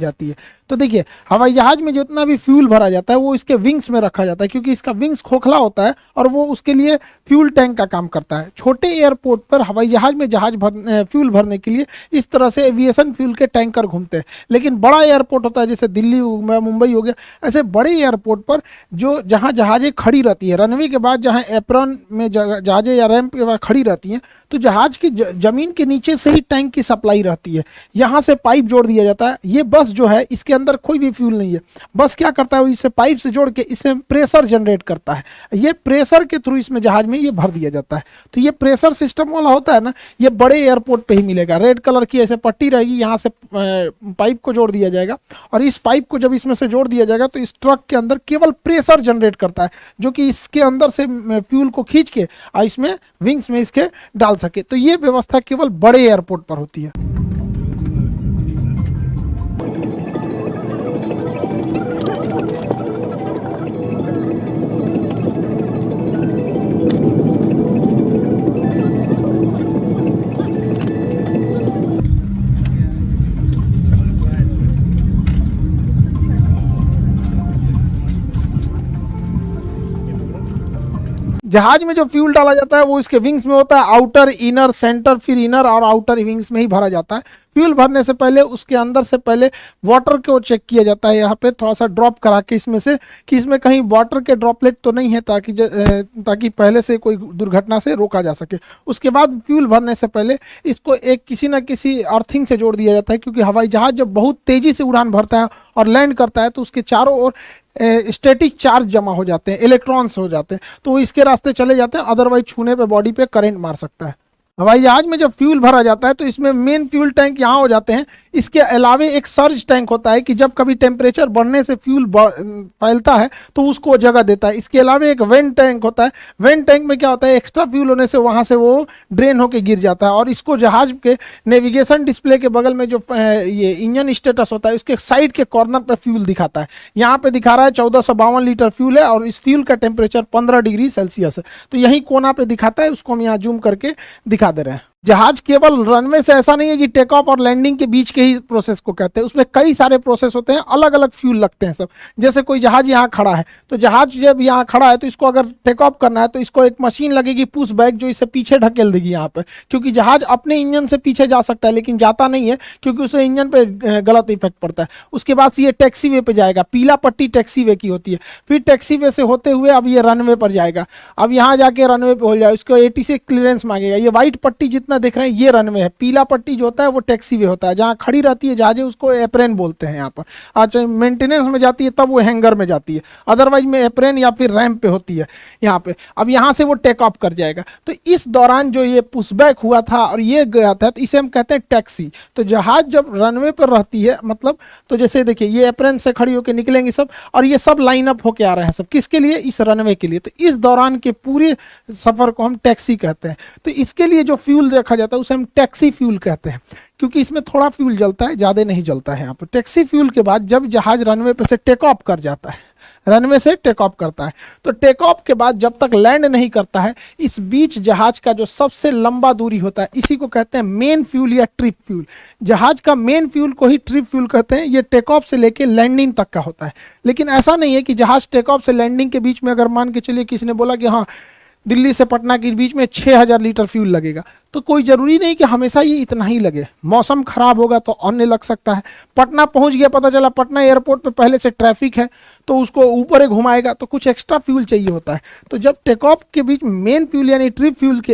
जाती है। तो देखिए हवाई जहाज में जितना भी फ्यूल भरा जाता है वो इसके विंग्स में रखा जाता है, क्योंकि इसका विंग्स खोखला होता है और वो उसके लिए फ्यूल टैंक का काम करता है। छोटे एयरपोर्ट पर हवाई जहाज में फ्यूल भरने के लिए इस तरह से एविएशन फ्यूल के टैंकर घूमते हैं। लेकिन बड़ा एयरपोर्ट होता है जैसे दिल्ली हो गया, मुंबई हो गया, ऐसे बड़े एयरपोर्ट पर जो जहाँ जहाज़ें खड़ी रहती है, रनवे के बाद जहाँ एप्रॉन में जहाज़ें या रैंप के बाद खड़ी रहती हैं, तो जहाज की जमीन के नीचे से ही टैंक की सप्लाई रहती है। यहाँ से पाइप जोड़ दिया जाता है। ये बस जो है इसके अंदर कोई भी फ्यूल नहीं है। बस क्या करता है, इसे पाइप से जोड़ के इससे प्रेशर जनरेट करता है। ये प्रेशर के थ्रू इसमें जहाज में ये भर दिया जाता है। तो ये प्रेशर सिस्टम वाला होता है ना, ये बड़े एयरपोर्ट पे ही मिलेगा। रेड कलर की ऐसे पट्टी रहेगी, यहाँ से पाइप को जोड़ दिया जाएगा और इस पाइप को जब इसमें से जोड़ दिया जाएगा तो इस ट्रक के अंदर केवल प्रेशर जनरेट करता है, जो कि इसके अंदर से फ्यूल को खींच के और इसमें विंग्स में इसके डाल सके। तो ये व्यवस्था केवल बड़े एयरपोर्ट पर होती है। जहाज में जो फ्यूल डाला जाता है वो इसके विंग्स में होता है, आउटर, इनर, सेंटर, फिर इनर और आउटर विंग्स में ही भरा जाता है। फ्यूल भरने से पहले उसके अंदर से पहले वाटर को चेक किया जाता है, यहाँ पे थोड़ा सा ड्रॉप करा के इसमें से कि इसमें कहीं वाटर के ड्रॉपलेट तो नहीं है, ताकि पहले से कोई दुर्घटना से रोका जा सके। उसके बाद फ्यूल भरने से पहले इसको एक किसी न किसी अर्थिंग से जोड़ दिया जाता है, क्योंकि हवाई जहाज जब बहुत तेजी से उड़ान भरता है और लैंड करता है तो उसके चारों ओर स्टैटिक चार्ज जमा हो जाते हैं, इलेक्ट्रॉन्स हो जाते हैं, तो वो इसके रास्ते चले जाते हैं। अदरवाइज छूने पे बॉडी पे करंट मार सकता है। हवाई जहाज में जब फ्यूल भरा जाता है तो इसमें मेन फ्यूल टैंक यहाँ हो जाते हैं। इसके अलावे एक सर्ज टैंक होता है कि जब कभी टेम्परेचर बढ़ने से फ्यूल फैलता है तो उसको जगह देता है। इसके अलावे एक वेंट टैंक होता है। वेंट टैंक में क्या होता है, एक्स्ट्रा फ्यूल होने से वहाँ से वो ड्रेन होकर गिर जाता है और इसको जहाज के नेविगेशन डिस्प्ले के बगल में जो ये इंजन स्टेटस होता है उसके साइड के कॉर्नर पर फ्यूल दिखाता है। यहाँ पे दिखा रहा है 1452 लीटर फ्यूल है और इस फ्यूल का टेम्परेचर 15 डिग्री सेल्सियस है। तो यही कोना पे दिखाता है, उसको हम यहाँ जूम करके दिखा दे रहे हैं। जहाज केवल रनवे से ऐसा नहीं है कि टेक ऑफ और लैंडिंग के बीच के ही प्रोसेस को कहते हैं, उसमें कई सारे प्रोसेस होते हैं, अलग अलग फ्यूल लगते हैं सब। जैसे कोई जहाज यहाँ खड़ा है तो जहाज जब यहाँ खड़ा है तो इसको अगर टेक ऑफ करना है तो इसको एक मशीन लगेगी पुश बैक, जो इसे पीछे ढकेल देगी यहाँ पे, क्योंकि जहाज अपने इंजन से पीछे जा सकता है लेकिन जाता नहीं है क्योंकि उसे इंजन पे गलत इफेक्ट पड़ता है। उसके बाद ये टैक्सी वे पे जाएगा, पीला पट्टी टैक्सी वे की होती है। फिर टैक्सी वे से होते हुए अब ये रनवे पर जाएगा। अब यहाँ जाके रनवे पे हो जाए, इसको ATC क्लियरेंस मांगेगा। ये व्हाइट पट्टी जितना देख रहे हैं ये रनवे है, पीला पट्टी जो होता है वो टैक्सी वे होता है, जहाँ खड़ी रहती है जहाजें उसको एप्रेन बोलते हैं यहाँ पर। आज मेंटेनेंस में जाती है तब वो हैंगर में जाती है, अदरवाइज में एप्रेन या फिर रैंप पे होती है यहाँ पे। अब यहाँ से वो टेक ऑफ कर जाएगा। तो इस दौरान जो ये पुशबैक हुआ था और ये गया था तो इसे हम कहते हैं टैक्सी। तो जहाज जब रनवे पर रहती है मतलब, तो जैसे देखिए ये एप्रेन से खड़ी होकर निकलेंगे सब और ये सब लाइन अप होके आ रहे हैं सब, किसके लिए, इस रनवे के लिए। तो इस दौरान के पूरे सफर को हम टैक्सी कहते हैं। तो इसके लिए जो फ्यूल रखा जाता है उसे हम टैक्सी फ्यूल कहते हैं, क्योंकि इसमें थोड़ा फ्यूल जलता है, ज़्यादा नहीं जलता है यहाँ पर। टैक्सी फ्यूल के बाद जब जहाज रनवे पे से टेक ऑफ कर जाता है, रनवे से टेक ऑफ करता है, तो टेक ऑफ के बाद जब तक लैंड नहीं करता है, इस बीच जहाज का जो सबसे लंबा दूरी होता है इसी को कहते हैं मेन फ्यूल या ट्रिप फ्यूल। जहाज का मेन फ्यूल को ही ट्रिप फ्यूल कहते हैं। ये टेक ऑफ से लेके लैंडिंग तक का होता है। लेकिन ऐसा नहीं है कि जहाज टेक ऑफ से लैंडिंग के बीच में अगर मान के चलिए किसी ने बोला कि हाँ दिल्ली से पटना के बीच में 6000 लीटर फ्यूल लगेगा, तो कोई ज़रूरी नहीं कि हमेशा ये इतना ही लगे। मौसम खराब होगा तो अन्य लग सकता है। पटना पहुंच गया, पता चला पटना एयरपोर्ट पे पहले से ट्रैफिक है तो उसको ऊपर घुमाएगा, तो कुछ एक्स्ट्रा फ्यूल चाहिए होता है। तो जब टेक ऑफ के बीच मेन फ्यूल यानी ट्रिप फ्यूल के